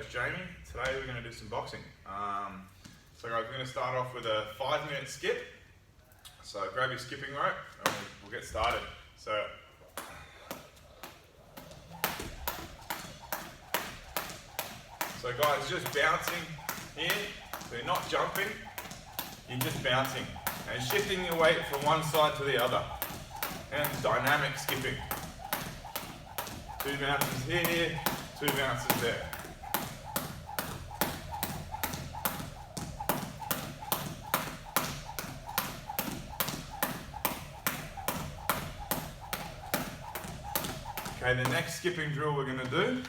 Coach Jamie. Today we're going to do some boxing. So guys, we're going to start off with a 5-minute skip. So grab your skipping rope and we'll get started. So guys, just bouncing here. So you're not jumping, you're just bouncing and shifting your weight from one side to the other. And dynamic skipping. 2 bounces here, 2 bounces there. Okay, the next skipping drill we're going to do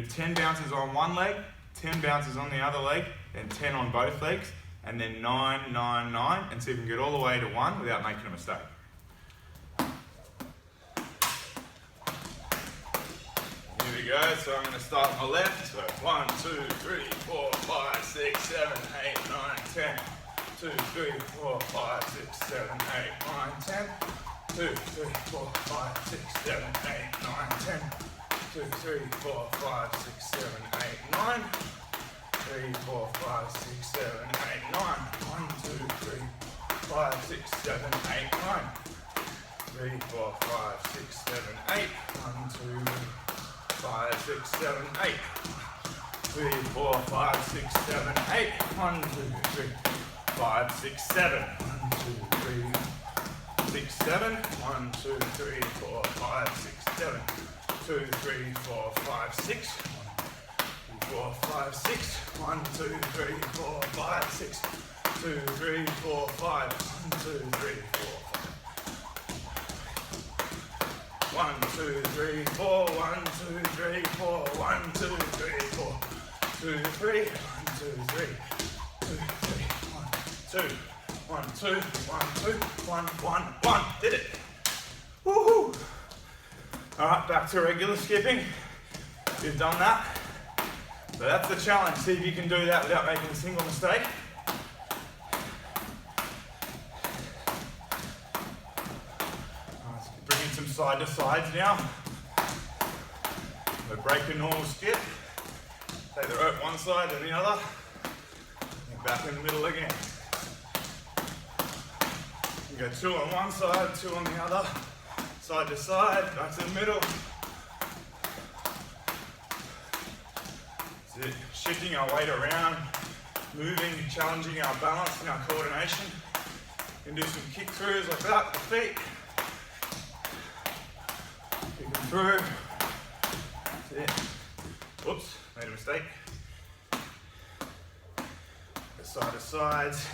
10 bounces on one leg, 10 bounces on the other leg, then 10 on both legs, and then 9, 9, 9, and see if we can get all the way to 1 without making a mistake. Here we go, so I'm going to start on the left, so 1, 2, 3, 4, 5, 6, 7, 8, 9, 10, 2, 3, 4, 5, 6, 7, 8, 9, 10, 2, 3, 4, 5, 6, 7, 8, 9, 10, 2, 3, 4, 5, 6, 7, 8, 9, 3, 4, 5, 6, 7, 8, 9, 1, 2, 3, 5, 6, 7, 8, 9, 3, 4, 5, 6, 7, 8, 1, 2, 5, 6, 7, 8, 3, 4, 5, 6, 7, 8, 1, 2, 3, 5, 6, 7, 1, 2, 3, 6, 7, 1, 2, 3, 4, 5, 6, 7, 2, 3, 4, 5, 6, 4, 5, 6, 1, 2, 3, 4, 5, 6, 2, 3, 4, 5, 1, 2, 3, 4, 1, 2, 3, 4, 1, 2, 3, 4, 1, 2, 3, 4, 2, 3, 1, 2, 3, 2, 3, 1, 2, 1, 2, 1, 2, 1, 1, 1. Did it. Woohoo! Alright, back to regular skipping. You've done that. So that's the challenge. See if you can do that without making a single mistake. Let's bring in some side to sides now. So break a normal skip. Take the rope one side and the other. And back in the middle again. You go 2 on one side, 2 on the other, side to side, back to the middle. That's it. Shifting our weight around, moving, challenging our balance and our coordination. You can do some kick throughs like that with the feet. Kick them through. That's it. Whoops, made a mistake. Go side to sides.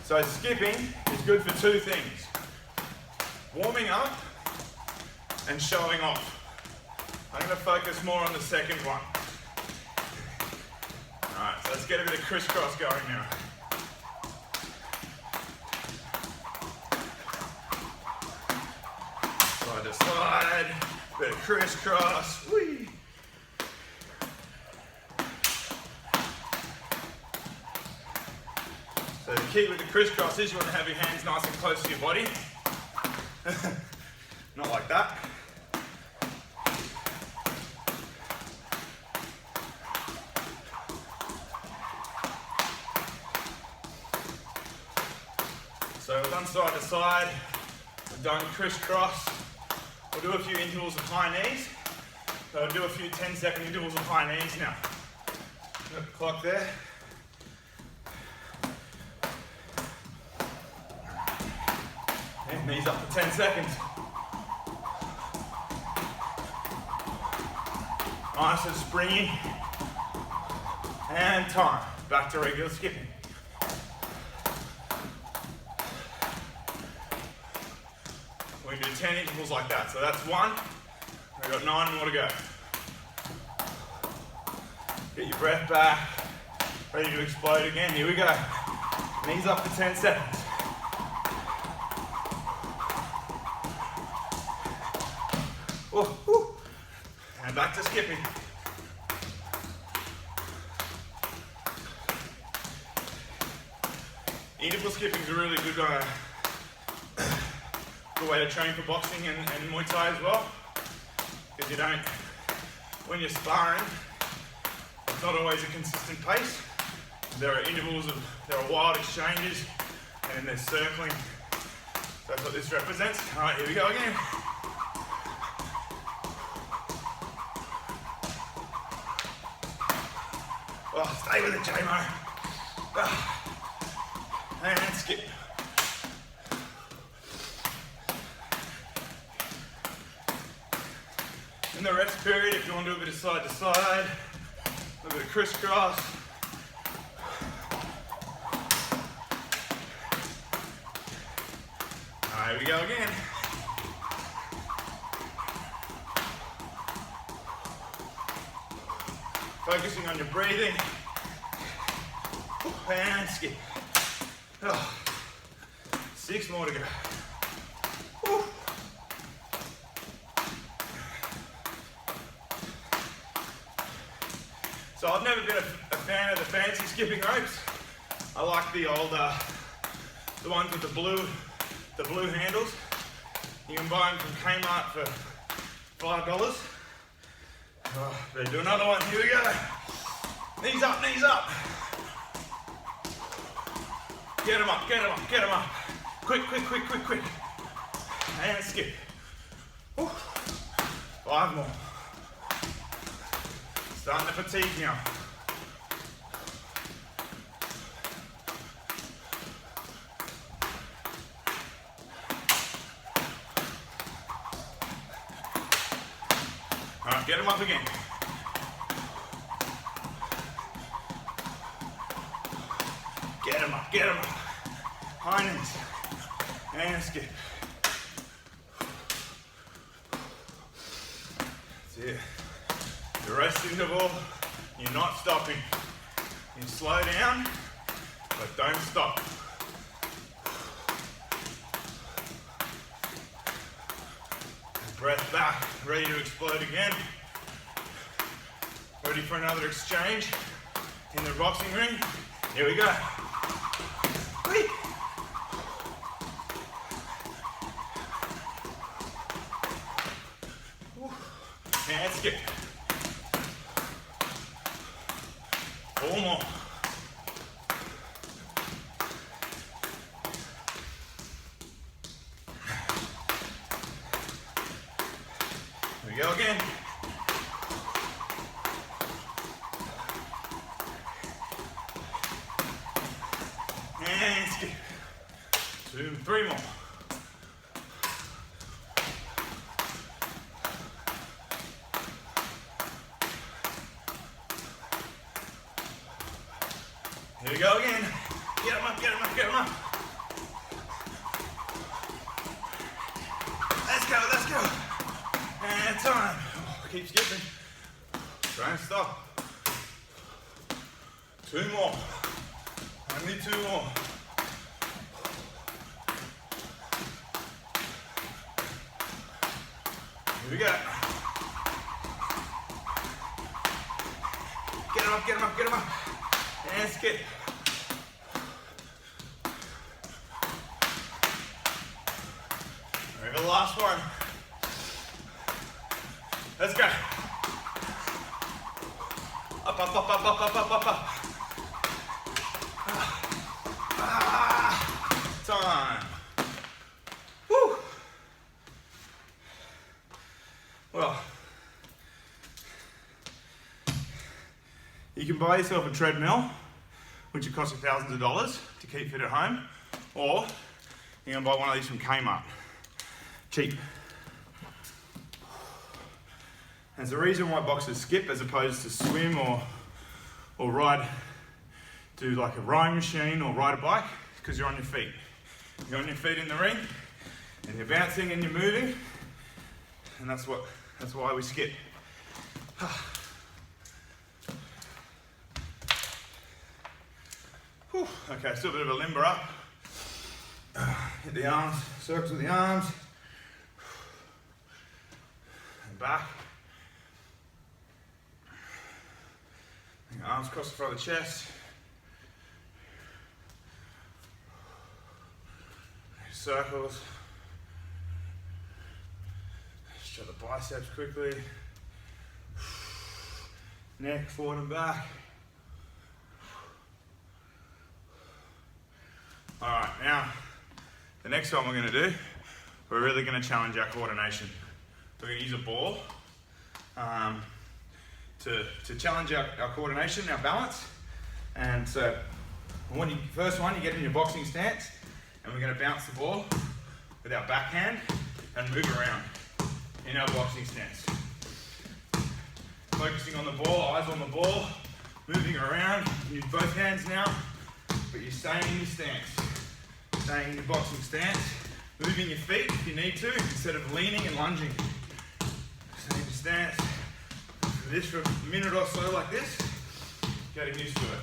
So skipping is good for 2 things. Warming up and showing off. I'm going to focus more on the second one. Alright, so let's get a bit of crisscross going now. Side to side, bit of crisscross. Whee! So the key with the crisscross is you want to have your hands nice and close to your body. Not like that. So we've done side to side, we've done crisscross. We'll do a few intervals of high knees. So I'll do a few 10-second intervals of high knees now. Got the clock there. And knees up for 10 seconds. Nice and springy. And time. Back to regular skipping. We can do 10 intervals like that. So that's 1. We've got 9 more to go. Get your breath back. Ready to explode again. Here we go. Knees up for 10 seconds. Woo. And back to skipping. Interval skipping is a really good way to train for boxing and Muay Thai as well, because you don't when you're sparring, it's not always a consistent pace. There are intervals there are wild exchanges, and then there's circling. So that's what this represents. All right, here we go again. Oh, stay with it, J-Mo. And skip. In the rest period, if you want to do a bit of side to side, a bit of crisscross. Here we go again. Focusing on your breathing. And skip. Oh. 6 more to go. Woo. So I've never been a fan of the fancy skipping ropes. I like the old, the ones with the blue handles. You can buy them from Kmart for $5. Oh, better do another one. Here we go. Knees up, knees up. Get them up, get them up, get them up. Quick, quick, quick, quick, quick. And skip. Woo. 5 more. Starting to fatigue now. All right, get them up again. Get them up, get them up. High knees. And skip. That's it. The rest interval, you're not stopping. You slow down, but don't stop. Breath back, ready to explode again. Ready for another exchange in the boxing ring. Here we go. Whee! And skip. 4 more. Here we go again. And skip. 2, 3 more. Here we go again. Get them up, get them up, get them up. Let's go, let's go. And time. Oh, keep skipping. Don't stop. 2 more. Only 2 more. Here we go. Get them up, get them up, get them up. And skip. All right, the last one. Let's go. Up, up, up, up, up, up, up, up, up. Time. Woo. Well, you can buy yourself a treadmill, which will cost you thousands of dollars to keep fit at home, or you can buy one of these from Kmart. Cheap. There's a reason why boxers skip as opposed to swim or ride, do like a rowing machine or ride a bike, because you're on your feet. You're on your feet in the ring, and you're bouncing and you're moving, and that's why we skip. Whew. Okay, still a bit of a limber up. Hit the arms, circles with the arms, and back. And arms across the front of the chest. Circles. Stretch the biceps quickly. neck forward and back. All right, now the next one we're going to do, we're really going to challenge our coordination. We're going to use a ball to challenge our coordination, our balance. And so, first one, you get in your boxing stance, and we're going to bounce the ball with our backhand and move around in our boxing stance. Focusing on the ball, eyes on the ball, moving around. Use both hands now, but you're staying in your stance. Staying in your boxing stance, moving your feet if you need to, instead of leaning and lunging. Stay in your stance. For this for a minute or so like this, getting used to it.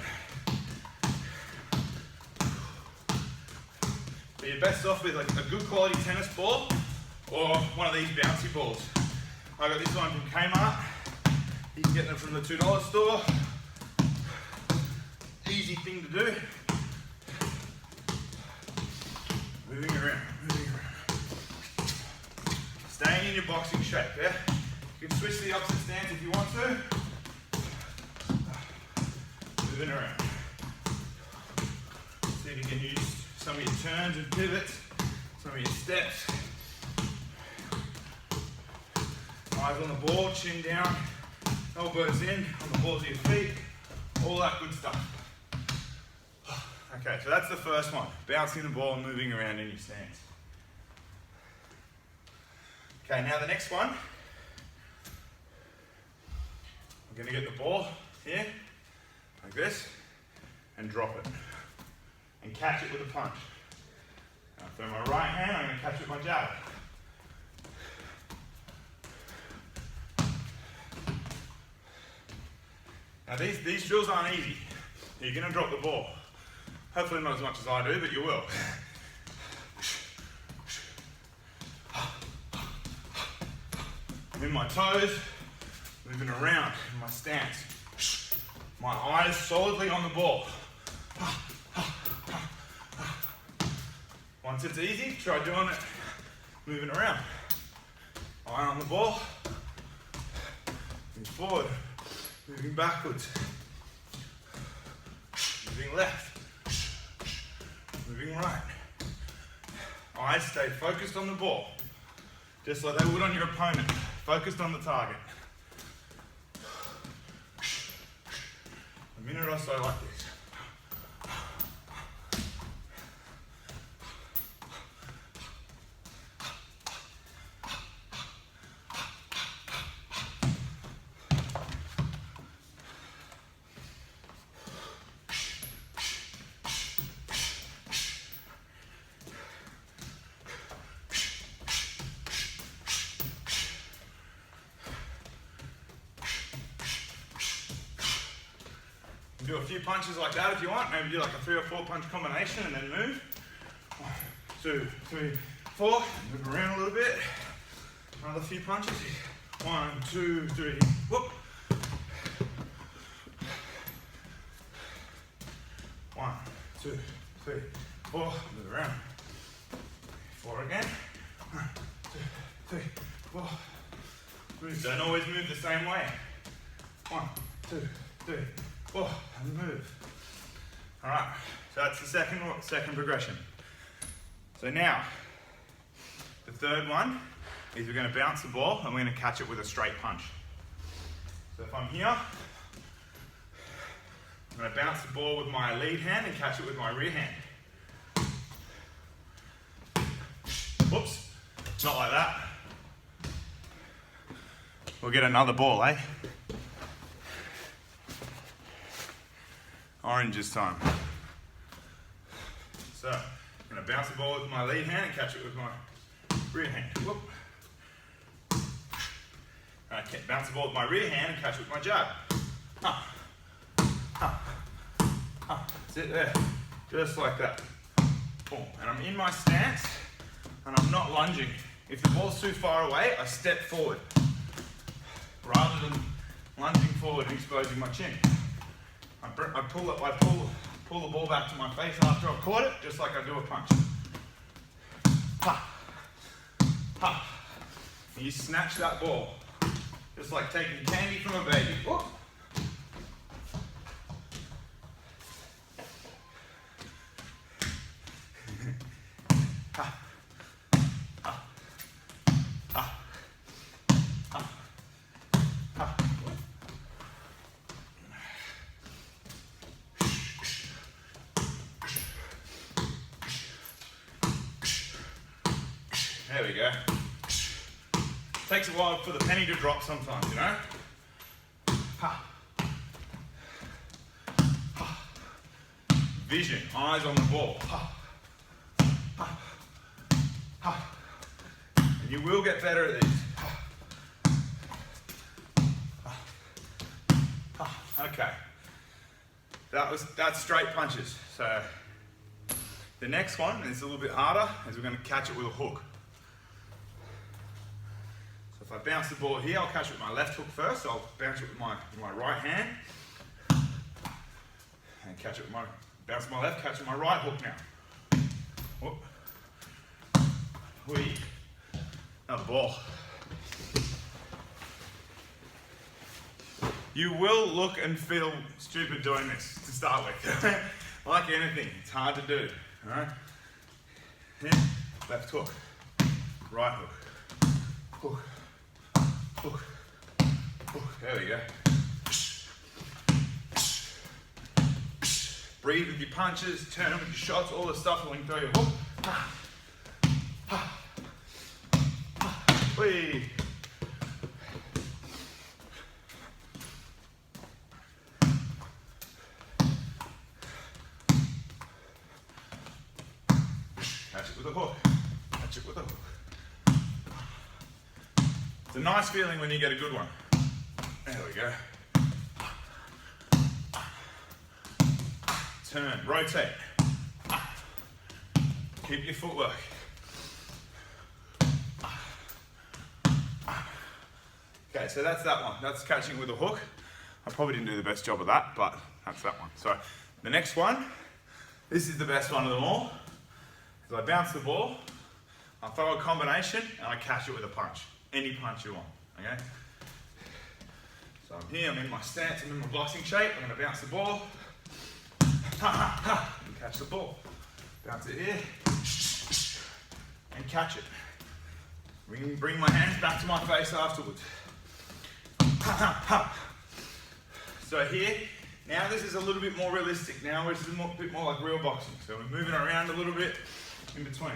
So you're best off with like a good quality tennis ball or one of these bouncy balls. I got this one from Kmart. You can get them from the $2 store. Easy thing to do. Moving around, moving around. Staying in your boxing shape, yeah? You can switch to the opposite stance if you want to. Moving around. See if you can use some of your turns and pivots, some of your steps. Eyes on the ball, chin down, elbows in, on the balls of your feet, all that good stuff. Okay, so that's the first one, bouncing the ball and moving around in your stance. Okay, now the next one, we're going to get the ball here, like this, and drop it, and catch it with a punch. Now for my right hand, I'm going to catch it with my jab. Now these drills aren't easy. You're going to drop the ball. Hopefully not as much as I do, but you will. I'm in my toes, moving around in my stance. My eyes solidly on the ball. Once it's easy, try doing it moving around. Eye on the ball, moving forward, moving backwards, moving left. Moving right. Eyes stay focused on the ball, just like they would on your opponent. Focused on the target. A minute or so like this. Do a few punches like that if you want. Maybe do like a 3 or 4 punch combination and then move. 1, 2, 3, 4. Move around a little bit. Another few punches. 1, 2, 3. Whoop. 1, 2, 3, 4. Move around. 4 again. 1, 2, 3, 4. Move. Don't always move the same way. 1, 2, 3, 4, and move. All right, so that's the second progression. So now, the third one is we're going to bounce the ball and we're going to catch it with a straight punch. So if I'm here, I'm going to bounce the ball with my lead hand and catch it with my rear hand. Whoops, not like that. We'll get another ball, eh? Orange this time. So, I'm going to bounce the ball with my lead hand and catch it with my rear hand. Whoop. Okay, bounce the ball with my rear hand and catch it with my jab. That's it there. Just like that. Boom. And I'm in my stance and I'm not lunging. If the ball's too far away, I step forward rather than lunging forward and exposing my chin. I pull the ball back to my face after I've caught it, just like I do a punch. Ha. Ha. And you snatch that ball, just like taking candy from a baby. Whoop. There we go. Takes a while for the penny to drop sometimes, you know? Ha. Ha. Vision, eyes on the ball. Ha. Ha. Ha. And you will get better at these. Ha. Ha. Ha. Okay. That's straight punches. So the next one, and it's a little bit harder, is we're going to catch it with a hook. So if I bounce the ball here, I'll catch it with my left hook first. So I'll bounce it with my right hand. And catch it with my, bounce my left, catch it with my right hook now. Whoop. Whee. Another ball. You will look and feel stupid doing this to start with. Like anything, it's hard to do. All right? Left hook, right hook, hook, hook, hook. There we go. Breathe with your punches, turn them with your shots, all the stuff when you throw your hook. Whee. Catch it with a hook. Catch it with a hook. It's a nice feeling when you get a good one. There we go. Turn, rotate. Keep your footwork. Okay, so that's that one. That's catching with a hook. I probably didn't do the best job of that, but that's that one. So the next one, this is the best one of them all. So I bounce the ball, I throw a combination, and I catch it with a punch. Any punch you want, okay? So I'm here, I'm in my stance, I'm in my boxing shape, I'm gonna bounce the ball, and catch the ball. Bounce it here, and catch it. Bring my hands back to my face afterwards. So here, now this is a little bit more realistic now, which is a bit more like real boxing. So we're moving around a little bit in between.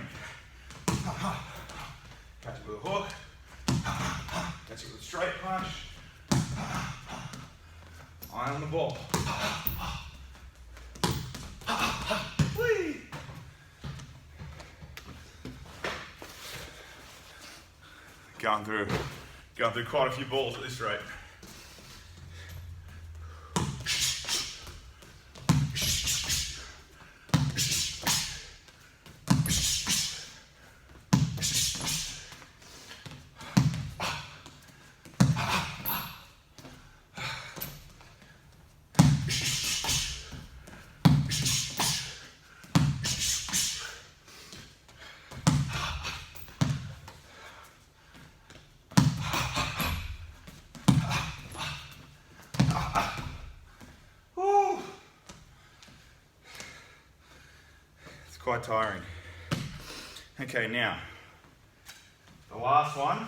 Catch it with a hook, catch it with a straight punch, eye on the ball. Whee! Going through quite a few balls at this rate. Quite tiring. Okay, now the last one,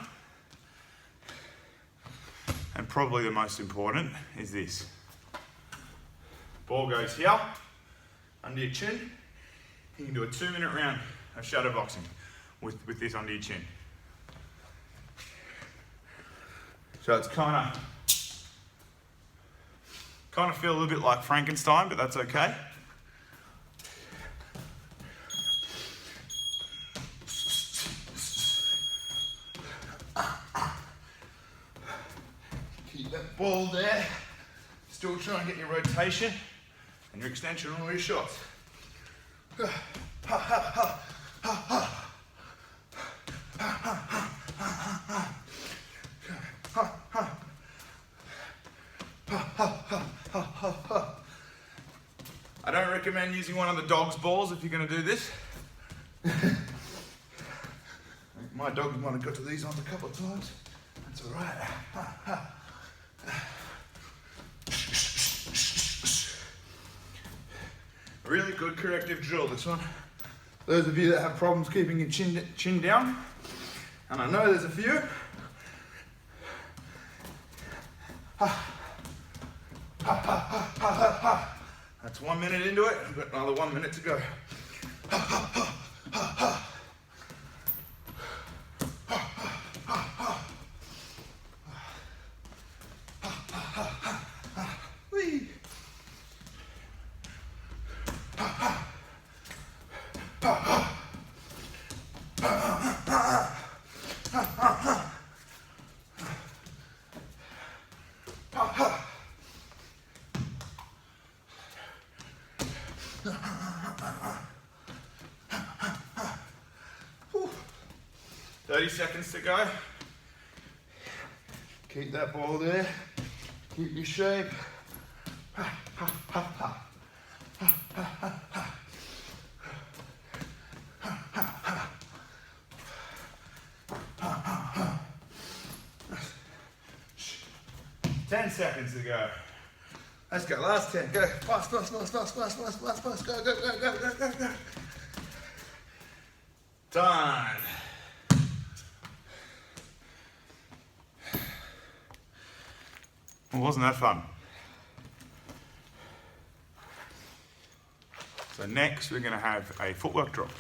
and probably the most important, is this. Ball goes here, under your chin. You can do a 2-minute round of shadow boxing with this under your chin. So it's kind of feel a little bit like Frankenstein, but that's okay. Keep that ball there. Still try and get your rotation and your extension on all your shots. I don't recommend using one of the dog's balls if you're going to do this. My dog might have got to these ones a couple of times. That's all right. Really good corrective drill, this one. Those of you that have problems keeping your chin down, and I know there's a few. That's 1 minute into it. I've got another 1 minute to go. 30 seconds to go. Keep that ball there. Keep your shape. 10 seconds to go. Let's go, last 10, go. Fast, go. Done. Well, wasn't that fun? So next we're going to have a footwork drop.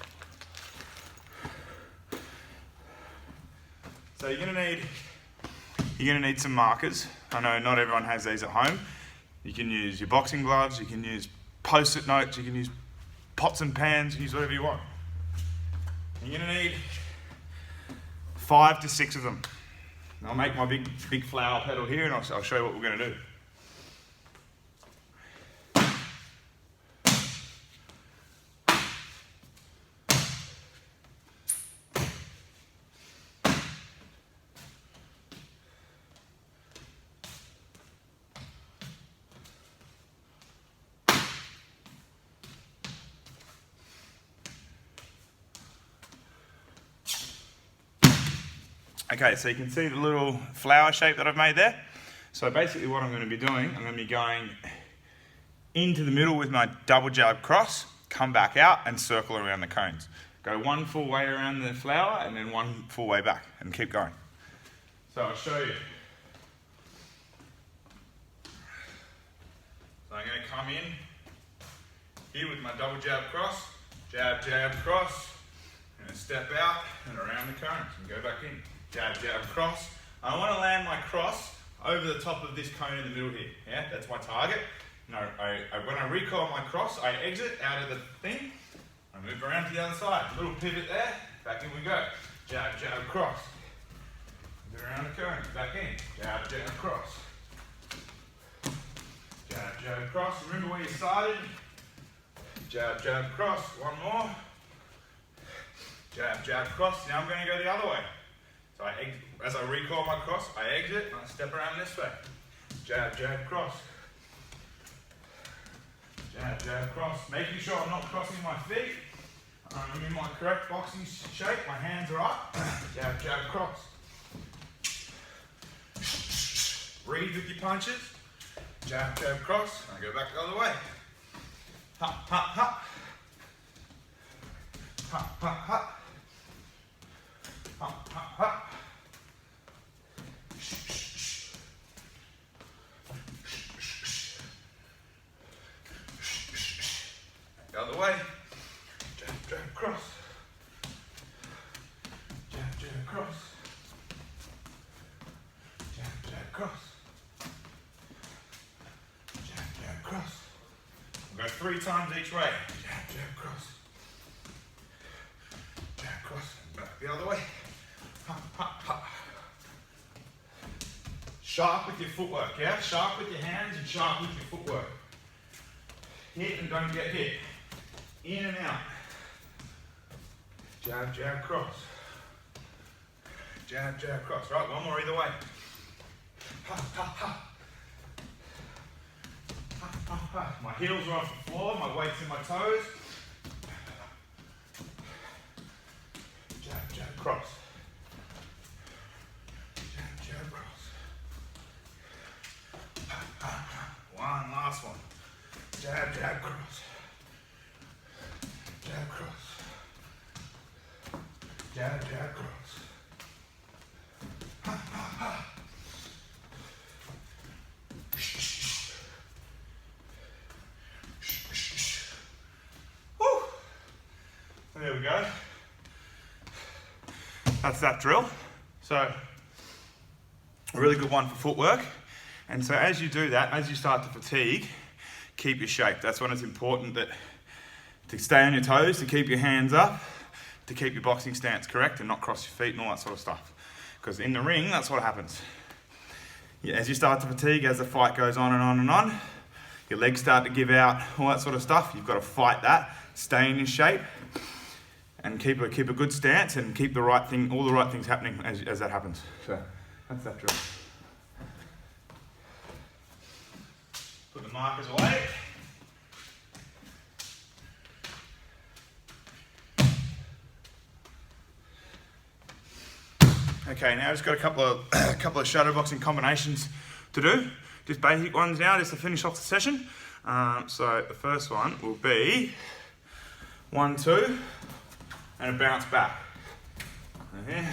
So you're going to need some markers. I know not everyone has these at home. You can use your boxing gloves, you can use post-it notes, you can use pots and pans, use whatever you want. You're going to need 5 to 6 of them. I'll make my big flower pedal here and I'll show you what we're going to do. Okay, so you can see the little flower shape that I've made there. So basically what I'm going to be doing, I'm going to be going into the middle with my double jab cross, come back out and circle around the cones. Go one full way around the flower and then one full way back and keep going. So I'll show you. So I'm going to come in here with my double jab cross, jab, cross, and step out and around the cones and go back in. Jab, cross. I want to land my cross over the top of this cone in the middle here. Yeah, that's my target. No, when I recoil my cross, I exit out of the thing. I move around to the other side. Little pivot there. Back in we go. Jab, cross. Move around the cone. Back in. Jab, cross. Jab, cross. Remember where you started. Jab, cross. One more. Jab, cross. Now I'm going to go the other way. So as I recoil my cross, I exit and I step around this way. Jab, cross. Jab, cross. Making sure I'm not crossing my feet. I'm in my correct boxing shape. My hands are up. Jab, cross. Breathe with your punches. Jab, cross. And I go back the other way. Hop. Hop. The other way. Jab, cross. Jab, cross. Jab, cross. Jab, cross. We'll go 3 times each way. Jab, cross. Jab, cross. Back the other way. Hop. Sharp with your footwork, yeah? Sharp with your hands and sharp with your footwork. Hit and don't get hit. In and out. Jab, cross. Jab, cross. Right, one more either way. Hop. My heels are off the floor, my weight's in my toes. Jab, cross. Jab, cross. One last one. Jab, cross. Jab, cross. Jab, cross. Woo. There we go. That's that drill. So, a really good one for footwork. And so as you do that, as you start to fatigue, keep your shape. That's when it's important to stay on your toes, to keep your hands up, to keep your boxing stance correct and not cross your feet and all that sort of stuff. Because in the ring, that's what happens. As you start to fatigue, as the fight goes on and on and on, your legs start to give out, all that sort of stuff. You've got to fight that, stay in your shape. and keep a good stance and keep the right thing, all the right things happening as that happens. So that's that drill. Put the markers away. Okay, now I've just got a couple of shadow boxing combinations to do. Just basic ones now, just to finish off the session. So the first one will be 1, 2, and a bounce back. Okay.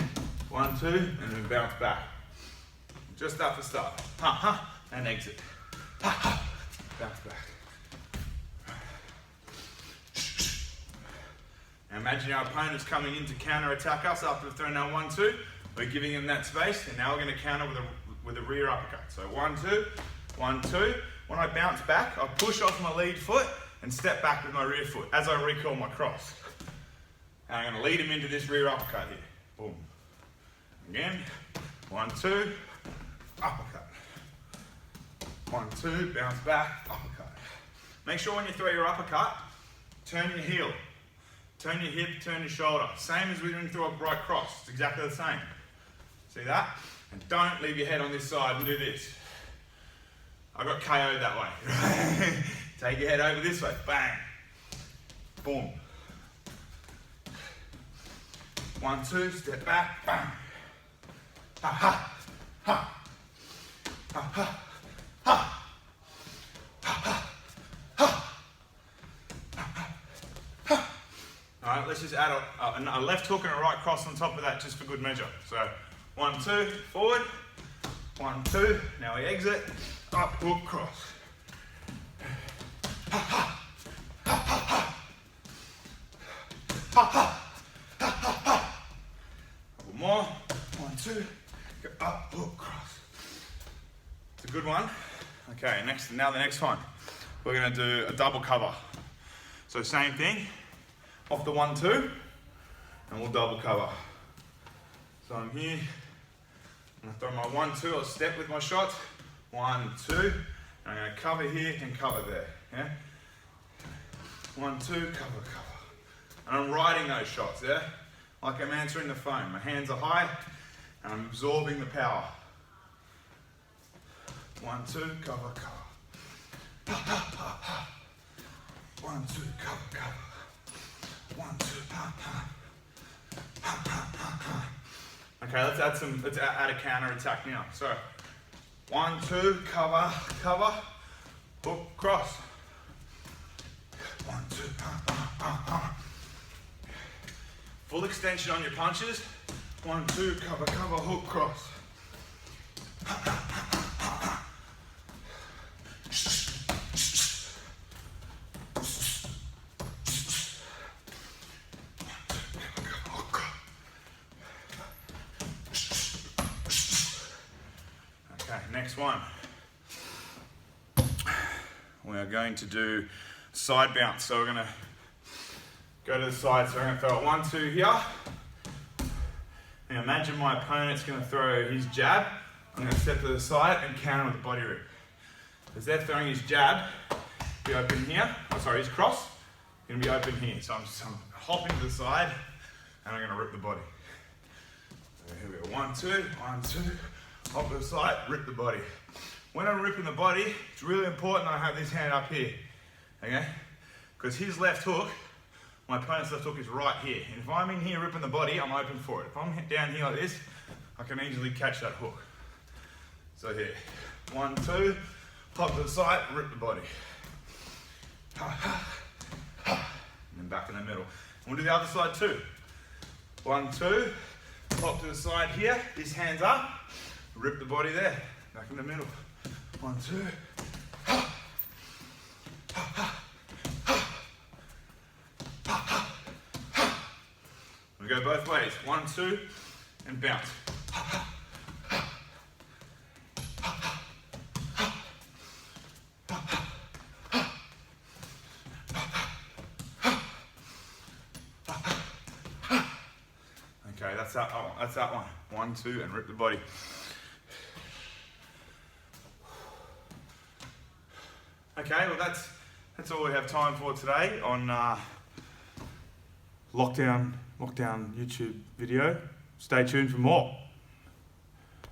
1, 2, and then bounce back. Just that for start. Ha ha, and exit. Ha ha, bounce back. Now imagine our opponent's coming in to counter attack us after we've thrown our 1, 2. We're giving them that space, and now we're going to counter with a rear uppercut. So 1, 2, 1, 2. When I bounce back, I push off my lead foot and step back with my rear foot as I recall my cross. And I'm going to lead him into this rear uppercut here. Boom. Again. 1, 2, uppercut. 1, 2, bounce back, uppercut. Make sure when you throw your uppercut, turn your heel. Turn your hip, turn your shoulder. Same as when you throw a right cross. It's exactly the same. See that? And don't leave your head on this side and do this. I got KO'd that way. Take your head over this way. Bang. Boom. 1, 2, step back. Bang. Ha ha. Ha. Ha ha. Ha. Ha ha. Alright, let's just add a left hook and a right cross on top of that just for good measure. So 1, 2, forward. 1, 2, now we exit. Up, hook, cross. Ha ha. Ha ha ha. Ha ha. Ha ha ha. A couple more. 1, 2, go up, hook, cross. It's a good one. Okay, now the next one. We're going to do a double cover. So same thing. Off the 1, 2, and we'll double cover. So I'm here, I'm gonna throw my 1, 2, I'll step with my shots. 1, 2, and I'm gonna cover here and cover there. Yeah? 1, 2, cover, cover. And I'm riding those shots, yeah? Like I'm answering the phone. My hands are high, and I'm absorbing the power. 1, 2, cover, cover. Ha ha ha ha. 1, 2, cover, cover. 1, 2, ha, ha. Ha, ha, ha, ha. Okay, let's add a counter attack now. So, 1, 2, cover, cover, hook, cross. 1, 2, ha, ha, ha, ha. Full extension on your punches. 1, 2, cover, cover, hook, cross. Ha, ha, ha, ha, ha. Next one, we are going to do side bounce. So we're going to go to the side. So we're going to throw a 1, 2 here. And imagine my opponent's going to throw his jab. I'm going to step to the side and counter with the body rip. As they're throwing his jab, be open here. Oh, sorry, his cross. Going to be open here. So I'm hopping to the side and I'm going to rip the body. So here we go. 1, 2, 1, 2. Hop to the side, rip the body. When I'm ripping the body, it's really important I have this hand up here, okay? Because his left hook, my opponent's left hook is right here. And if I'm in here ripping the body, I'm open for it. If I'm down here like this, I can easily catch that hook. So here, 1, 2, hop to the side, rip the body. Ha, ha, ha. And then back in the middle. And we'll do the other side too. 1, 2, hop to the side here, this hand's up. Rip the body there, back in the middle. 1, 2. Ha. Ha, ha. Ha. Ha, ha. We go both ways. 1, 2, and bounce. Ha, ha. Ha. Ha, ha. Okay, that's that one. That's that one. 1, 2, and rip the body. Okay, well that's all we have time for today on lockdown YouTube video. Stay tuned for more.